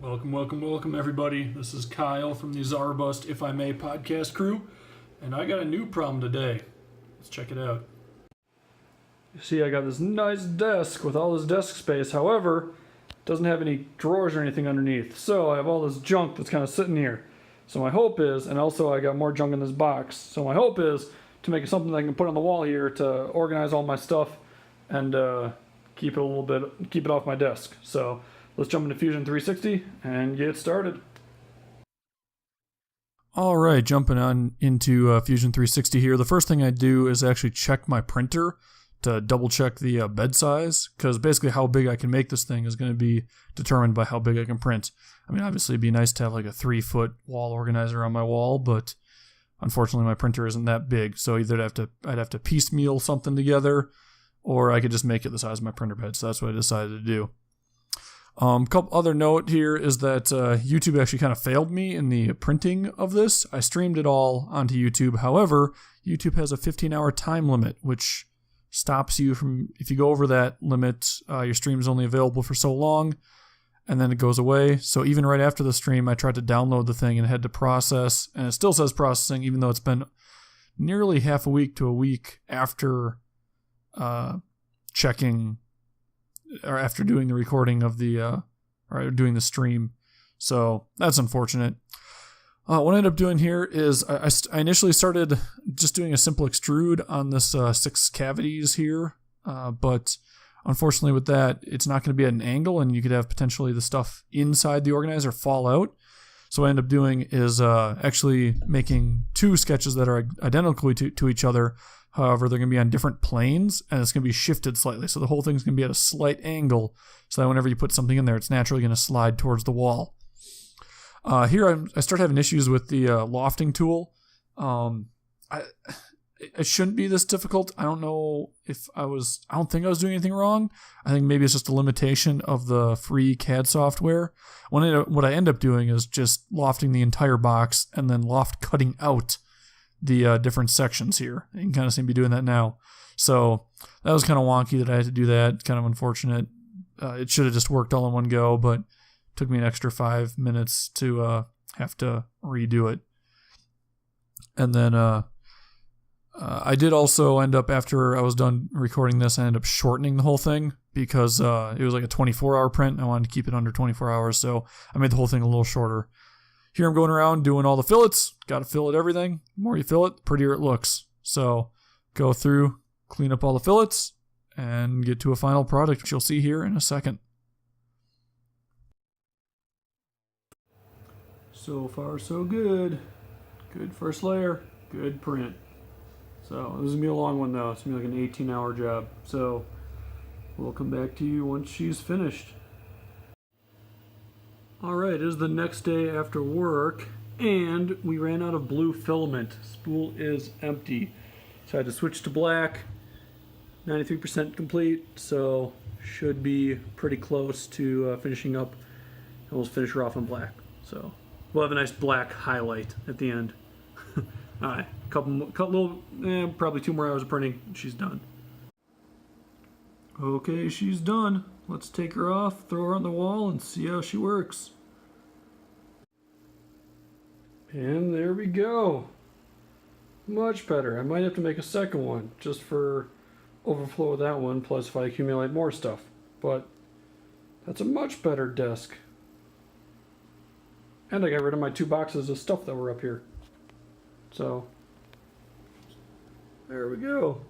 Welcome, everybody. This is Kyle from the Zarubust, If I May podcast crew, and I got a new problem today. Let's check it out. You see, I got this nice desk with all this desk space. However, it doesn't have any drawers or anything underneath. So I have all this junk that's kind of sitting here. So my hope is, and also I got more junk in this box. So my hope is to make it something that I can put on the wall here to organize all my stuff and keep it off my desk. So let's jump into Fusion 360 and get started. All right, jumping on into Fusion 360 here. The first thing I do is actually check my printer to double check the bed size, because basically how big I can make this thing is going to be determined by how big I can print. I mean, obviously it'd be nice to have like a 3-foot wall organizer on my wall, but unfortunately my printer isn't that big. So either I'd have to piecemeal something together, or I could just make it the size of my printer bed. So that's what I decided to do. Couple other note here is that YouTube actually kind of failed me in the printing of this. I streamed it all onto YouTube. However, YouTube has a 15-hour time limit, which stops you from, if you go over that limit, your stream is only available for so long, and then it goes away. So even right after the stream, I tried to download the thing and had to process, and it still says processing, even though it's been nearly half a week to a week after checking, or after doing the recording of the, or doing the stream. So that's unfortunate. What I ended up doing here is I initially started just doing a simple extrude on this 6 cavities here, but unfortunately with that, it's not going to be at an angle, and you could have potentially the stuff inside the organizer fall out. So what I end up doing is actually making 2 sketches that are identical to each other. However, they're going to be on different planes, and it's going to be shifted slightly. So the whole thing's going to be at a slight angle, so that whenever you put something in there, it's naturally going to slide towards the wall. Here I start having issues with the lofting tool. It shouldn't be this difficult. I don't know if I don't think I was doing anything wrong. I think maybe it's just a limitation of the free CAD software. What I end up doing is just lofting the entire box and then loft cutting out the different sections here. You can kind of seem to be doing that now. So that was kind of wonky that I had to do that. Kind of unfortunate. It should have just worked all in one go, but took me an extra 5 minutes to have to redo it. And then I did also end up, after I was done recording this, I ended up shortening the whole thing because it was like a 24-hour print. I wanted to keep it under 24 hours, so I made the whole thing a little shorter. Here I'm going around doing all the fillets. Got to fillet everything. The more you fill it, the prettier it looks. So go through, clean up all the fillets, and get to a final product, which you'll see here in a second. So far, so good. Good first layer, good print. So this is going to be a long one though. It's going to be like an 18-hour job. So we'll come back to you once she's finished. Alright, it is the next day after work, and we ran out of blue filament. Spool is empty. So I had to switch to black. 93% complete, so should be pretty close to finishing up. And we'll finish her off in black. So we'll have a nice black highlight at the end. Alright, probably 2 more hours of printing, and she's done. Okay, she's done. Let's take her off, throw her on the wall, and see how she works. And there we go. Much better. I might have to make a second one, just for overflow of that one, plus if I accumulate more stuff. But that's a much better desk. And I got rid of my 2 boxes of stuff that were up here. So, there we go.